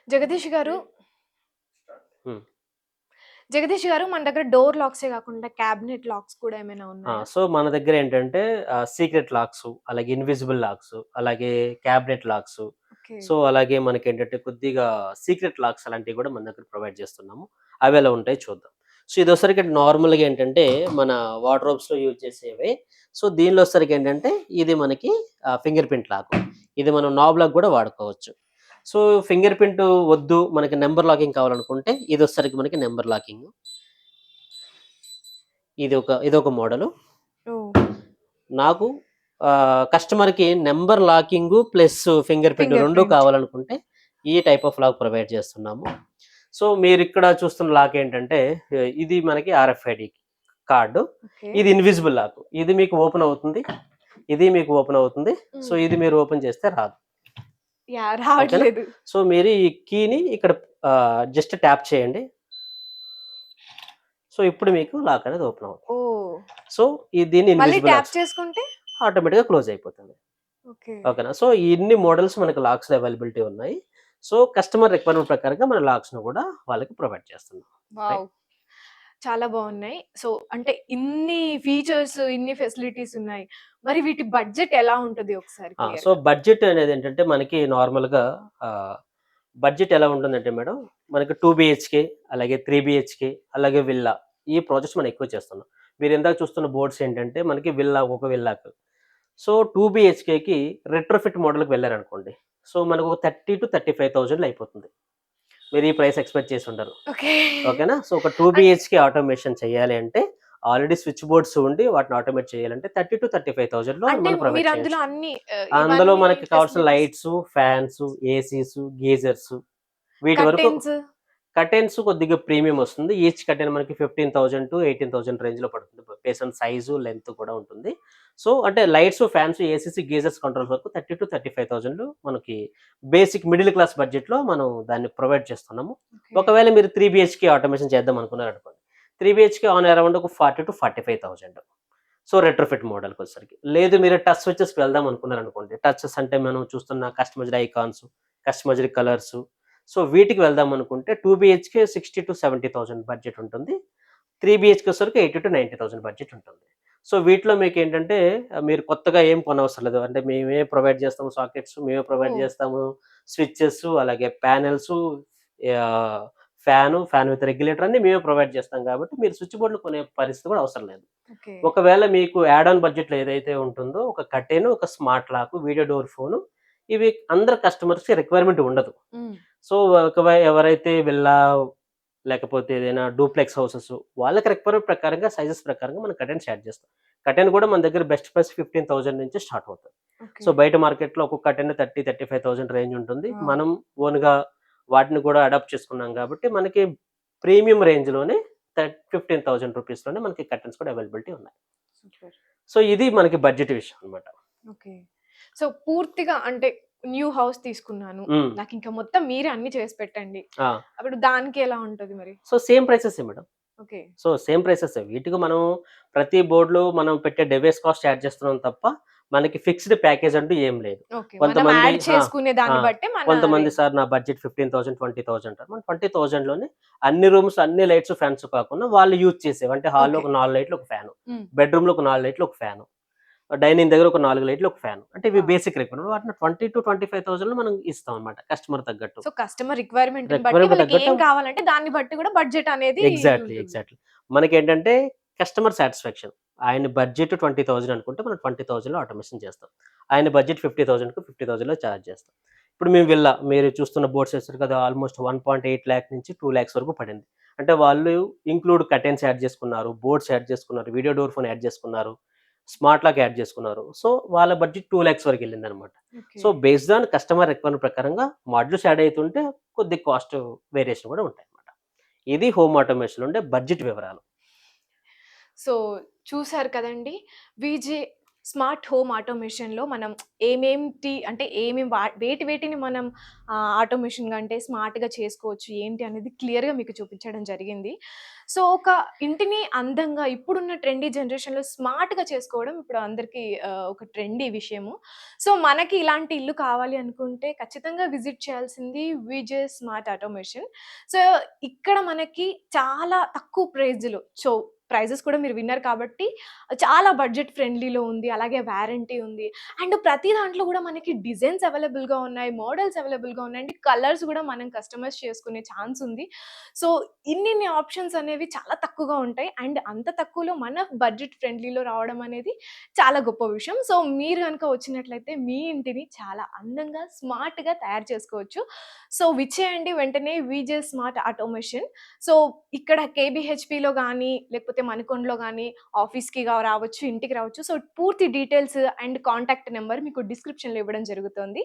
జగదీష్ గారు, హ్మ్. జగదీష్ గారు మన దగ్గర డోర్ లాక్సే గాకుండా క్యాబినెట్ లాక్స్ కూడా ఏమైనా ఉన్నాయా? సో, మన దగ్గరేంటంటే సీక్రెట్ లాక్సు, అలాగే ఇన్విజిబుల్ లాక్సు, అలాగే క్యాబినెట్ లాక్సు. ఓకే. సో, అలాగే మనకేంటంటే కొద్దిగా సీక్రెట్ లాక్స్ అలాంటివి గూడా మన దగ్గర ప్రొవైడ్ చేస్తున్నాము. అవెలా ఉంటాయో చూద్దాం. సో, ఇదొసరికి నార్మల్‌గా ఏంటంటే మన వార్డ్‌రోబ్స్‌లో యూజ్ చేసేవే. సో, దీనిలో వచ్చేసరికేంటంటే ఇది మనకి ఫింగర్ ప్రింట్ లాకు. ఇది మనం నాబ్ లాక్ గూడా వాడుకోవచ్చు. సో, ఫింగర్ ప్రింట్ వద్దు, మనకి నంబర్ లాకింగ్ కావాలనుకుంటే ఇదొచ్చేసరికి మనకి నంబర్ లాకింగు. ఇదొక మోడలు. ఓహ్! నాకు కస్టమర్‌కి number locking plus finger print finger 2 print. కావాలనుకుంటే ఈ టైప్ ఆఫ్ లాక్ ప్రొవైడ్ చేస్తున్నాము. సో, మీరిక్కడ చూస్తున్న లాక్ ఏంటంటే ఇది మనకి ఆర్ఎఫ్ఐడి కార్డు. ఓకే. ఇది ఇన్విజిబుల్ లాక్. ఇది మీకు ఓపెన్ అవుతుంది. ఇది మీకు ఓపెన్ అవుతుంది. సో, హ్మ్. ఇది మీరు ఓపెన్ చేస్తే రాదు. యాహ్! ఓకేనా? రావట్లేదు. సో, మీరు ఈ కీని ఇక్కడ జస్ట్ ట్యాప్ చేయండి. సో, ఇప్పుడు మీకు లాక్ అనేది ఓపెన్ అవుతుంది. ఓహ్! సో, దీన్ని మళ్ళీ ఇన్విజిబుల్ ట్యాప్ లాక్స్ చేసుకుంటే? ఆటోమేటిక్‌గా క్లోజ్ అయిపోతుంది. ఓకే. ఓకేనా. సో, ఇన్ని మోడల్స్ మనకు లాక్స్‌లో అవైలబిలిటీ ఉన్నాయి. సో, కస్టమర్ రిక్వైర్మెంట్ ప్రకారంగా మన లాక్స్‌ను గూడా వాళ్ళకి ప్రొవైడ్ చేస్తున్నాం. వావ్! రైట్. చాలా బావున్నాయి. సో, అంటే ఇన్ని ఫీచర్స్, ఇన్ని ఫెసిలిటీస్ ఉన్నాయి. మరి వీటి బడ్జెట్ ఎలా ఉంటది ఒకసారి సో, క్లియర్‌గా? బడ్జెట్ అనేదేంటంటే మనకి నార్మల్‌గా ఆహ్, బడ్జెట్ ఎలా ఉంటుందంటే మేడం, మనకి 2 బీహెచ్‌కే, అలాగే 3 బీహెచ్‌కే, అలాగే విల్లా ఈ ప్రాజెక్ట్స్ మనం ఎక్కువ చేస్తున్నాం. మీరు ఇందాక చూస్తున్న బోర్డ్స్ ఏంటంటే మనకి విల్లా, ఒక విల్లాకు. సో, 2 బీహెచ్‌కేకి రెట్రోఫిట్ మోడల్‌కి వెళ్లారనుకోండి. సో, మనకు 30,000-35,000లో అయిపోతుంది. మీరు ఈ ప్రైస్ ఎక్స్‌పెక్ట్ చేసుండరు. ఓకే. ఓకేనా. సో, ఒక 2 అన్ బీహెచ్‌కే ఆటోమేషన్ చేయాలి అంటే ఆల్రెడీ స్విచ్ బోర్డ్స్ ఉండి వాటిని ఆటోమేట్ చేయాలంటే 30,000-35,000లో అంటే మనం ప్రొవైడ్ మీరందులో చేయొచ్చు. అన్ని అందులో ఇవన్నీ మనకి కావాల్సిన ఫెసిలిటీస్ లైట్సు, ఫ్యాన్సు, ఏసీసు, గీజర్సు వీటి వరకు కర్టెన్స్ కర్టెన్స్ కొద్దిగా ప్రీమియం వస్తుంది. ఈచ్ కర్టెన్ మనకి 15,000-18,000 రేంజ్‌లో పడుతుంది. బేస్ ఆన్ సైజు, లెంత్ కూడా ఉంటుంది. సో, అంటే lights, fans, ACs, geysers controls వరకు 30,000-35,000 మనకి బేసిక్ మిడిల్ క్లాస్ బడ్జెట్‌లో మనం దాన్ని ప్రొవైడ్ చేస్తున్నాము. ఓకే. ఒకవేళ మీరు 3 బీహెచ్‌కే ఆటోమేషన్ చేద్దాం అనుకున్నారనుకోండి. 3 బీహెచ్‌కే ఆన్ అరౌండ్ ఒక 40,000-45,000. సో, రెట్రోఫిట్ మోడల్‌కొచ్చేసరికి. లేదు మీరు టచ్ స్విచెస్‌కి వెళ్దాం అనుకున్నారనుకోండి. టచెస్ అంటే మనం చూస్తున్న customized icons, customized colours. So, వీటికి వెళ్దాం అనుకుంటే 2 బీహెచ్‌కే 60,000-70,000 బడ్జెట్ ఉంటుంది. 3 బీహెచ్‌కే వచ్చేసరికి 80,000-90,000 బడ్జెట్ ఉంటుంది. సో, వీటిలో మీకేంటంటే మీరు కొత్తగా ఏం కొనవసరం లేదు. అంటే మేమే ప్రొవైడ్ చేస్తాము సాకెట్స్, మేమే ప్రొవైడ్ ఓహ్! చేస్తాము స్విచెస్, అలాగే ప్యానెల్సు, ఆహ్, ఫ్యాన్ విత్ రెగ్యులేటర్ అన్నీ మేమే ప్రొవైడ్ చేస్తాం కాబట్టి మీరు స్విచ్ బోర్డ్‌లు కొనే పరిస్థితి కూడా అవసరం లేదు. ఓకే. ఒకవేళ మీకు యాడ్ ఆన్ బడ్జెట్‌లో ఏదైతే ఉంటుందో ఒక కర్టెను, ఒక స్మార్ట్ లాకు, వీడియో డోర్ ఫోను ఇవి అందరు కస్టమర్స్‌కి రిక్వైర్మెంట్ ఉండదు. హ్మ్. సో, ఎవరైతే విల్లా లేకపోతే ఏదైనా డూప్లెక్స్ హౌసెస్ వాళ్ళకి రిక్వైర్మెంట్ ప్రకారంగా సైజెస్ ప్రకారంగా మనం కర్టెన్స్ యాడ్ చేస్తాం. కర్టెన్ కూడా మన దగ్గర బెస్ట్ ప్రైస్ 15,000 నుంచి స్టార్ట్ అవుతది. So, okay. బయట మార్కెట్‌లో ఒక్కొక్క కర్టెన్ 30,000-35,000 రేంజ్ ఉంటుంది. వావ్! మనం ఓన్‌గా వాటిని కూడా అడాప్ట్ చేసుకున్నాం కాబట్టి మనకి ప్రీమియం రేంజ్‌లోనే 15,000 రూపీస్‌లోనే మనకి కర్టెన్స్ కూడా అవైలబిలిటీ ఉన్నాయి. సూపర్. సో, ఇది మనకి బడ్జెట్ విషయం అన్నమాట. ఓకే. సో, పూర్తిగా అంటే న్యూ హౌస్ తీసుకున్నాను. హ్మ్. నాకింక మొత్తం మీరే అన్నీ చేసి పెట్టండి. ఆ! అప్పుడు దానికి ఎలా ఉంటది మరి? సో, సేమ్ ప్రైసెసే మేడం. ఓకే. సో, సేమ్ ప్రైసెసే. వీటికి మనం ప్రతి బోర్డ్‌లో మనం పెట్టే డివైస్ కాస్ట్ యాడ్ చేస్తున్నాం తప్ప, మనకి ఫిక్స్‌డ్ ప్యాకేజ్ అంటూ ఏం లేదు. ఓకే. మనం కొంతమంది యాడ్ ఆ! చేసుకునే ఆ! దాన్ని బట్టే మన కొంతమంది రేంజ్. సార్ నా బడ్జెట్ 15,000, 20,000 అంటారు. మనం 20,000లోనే అన్ని రూమ్స్, అన్ని లైట్స్, ఫ్యాన్స్ కాకుండా వాళ్ళు యూజ్ చేసేవి. అంటే హాల్‌లో ఓకే. ఒక 4 లైట్లు, ఒక ఫ్యాను. హ్మ్. బెడ్‌రూమ్‌లో ఒక 4 లైట్లు, ఒక ఫ్యాను. డైనింగ్ దగ్గర ఒక 4 లైట్లు, ఒక ఫ్యాను. అంటే ఇవి వావ్! Basic requirement. వాటిని 20,000-25,000లో మనం ఇస్తాం అన్నమాట కస్టమర్ తగ్గట్టు. సో, కస్టమర్ రిక్వైర్మెంట్‌ని బట్టి రిక్వైర్మెంట్ వాళ్ళకి తగ్గట్టు ఏం కావాలంటే దాన్ని బట్టి కూడా బడ్జెట్ అనేది ఎగ్జాక్ట్‌లీ. ఉంటుంది. ఎగ్జాక్ట్‌లీ. మనకేంటంటే కస్టమర్ సాటిస్ఫాక్షన్. ఆయన బడ్జెట్ 20,000 అనుకుంటే మనం 20,000లో ఆటోమేషన్ చేస్తాం. ఆయన బడ్జెట్ 50,000కి 50,000లో చార్జ్ చేస్తాం. ఇప్పుడు మేము విల్లా మీరు చూస్తున్న బోర్డ్స్ వేసారు కదా! ఆల్‌మోస్ట్ 1.8 లాక్ నుంచి 2 లాక్స్ వరకు పడింది. అంటే వాళ్ళు ఇంక్లూడ్ కర్టెన్స్ యాడ్ చేసుకున్నారు, బోర్డ్స్ యాడ్ చేసుకున్నారు, వీడియో డోర్ ఫోన్ యాడ్ చేసుకున్నారు, స్మార్ట్ లాక్ యాడ్ చేసుకున్నారు. సో, వాళ్ళ బడ్జెట్ 2 లాక్స్ వరకెళ్ళిందనమాట. Okay. So, based on customer requirement ప్రకారంగా మాడ్యూల్స్ యాడ్ అయితుంటే కొద్దిగా కాస్ట్ వేరియేషన్ కూడా ఉంటాయన్నమాట. ఇది హోమ్ ఆటోమేషన్‌లో ఉండే బడ్జెట్ వివరాలు. సో, చూసారు కదండీ! వీజే స్మార్ట్ హోమ్ ఆటోమేషన్‌లో మనం అంటే ఏమేం వేటిని మనం ఆటోమేషన్‌గా అంటే స్మార్ట్‌గా చేసుకోవచ్చు ఏంటి అనేది క్లియర్‌గా మీకు చూపించడం జరిగింది. సో, ఒక ఇంటిని అందంగా ఇప్పుడున్న ట్రెండీ జనరేషన్‌లో స్మార్ట్‌గా చేసుకోవడం ఇప్పుడు అందరికీ ఒక ట్రెండీ విషయము. సో, మనకి ఇలాంటి ఇల్లు కావాలి అనుకుంటే ఖచ్చితంగా విజిట్ చేయాల్సింది విజయ్ స్మార్ట్ ఆటోమేషన్. సో, ఇక్కడ మనకి చాలా తక్కువ ప్రైజ్‌లో ప్రైజెస్ కూడా మీరు విన్నారు కాబట్టి చాలా బడ్జెట్ ఫ్రెండ్లీలో ఉంది. అలాగే వారంటీ ఉంది. అండ్ ప్రతి దాంట్లో గూడా మనకి డిజైన్స్ అవైలబుల్‌గా ఉన్నాయి. మోడల్స్ అవైలబుల్‌గా ఉన్నాయి. అండ్ కలర్స్ గూడా మనం కస్టమైజ్ చేసుకునే ఛాన్స్ ఉంది. సో, ఇన్నిన్ని ఆప్షన్స్ అనేవి చాలా తక్కువగా ఉంటాయి. అండ్ అంత తక్కువలో మన బడ్జెట్ ఫ్రెండ్లీలో రావడం అనేది చాలా గొప్ప విషయం. సో, మీరు గనుక వచ్చినట్లయితే మీ ఇంటిని చాలా అందంగా, స్మార్ట్‌గా తయారు చేసుకోవచ్చు. సో, విచ్చేయండి వెంటనే విజే స్మార్ట్ ఆటోమేషన్. సో, ఇక్కడ కేబీహెచ్‌పిలో గానీ, లేకపోతే మణికొండలో గానీ ఆఫీస్‌కి రావచ్చు, ఇంటికి రావచ్చు. సో, పూర్తి డీటెయిల్స్ అండ్ కాంటాక్ట్ నంబర్ మీకు డిస్క్రిప్షన్‌లో ఇవ్వడం జరుగుతుంది.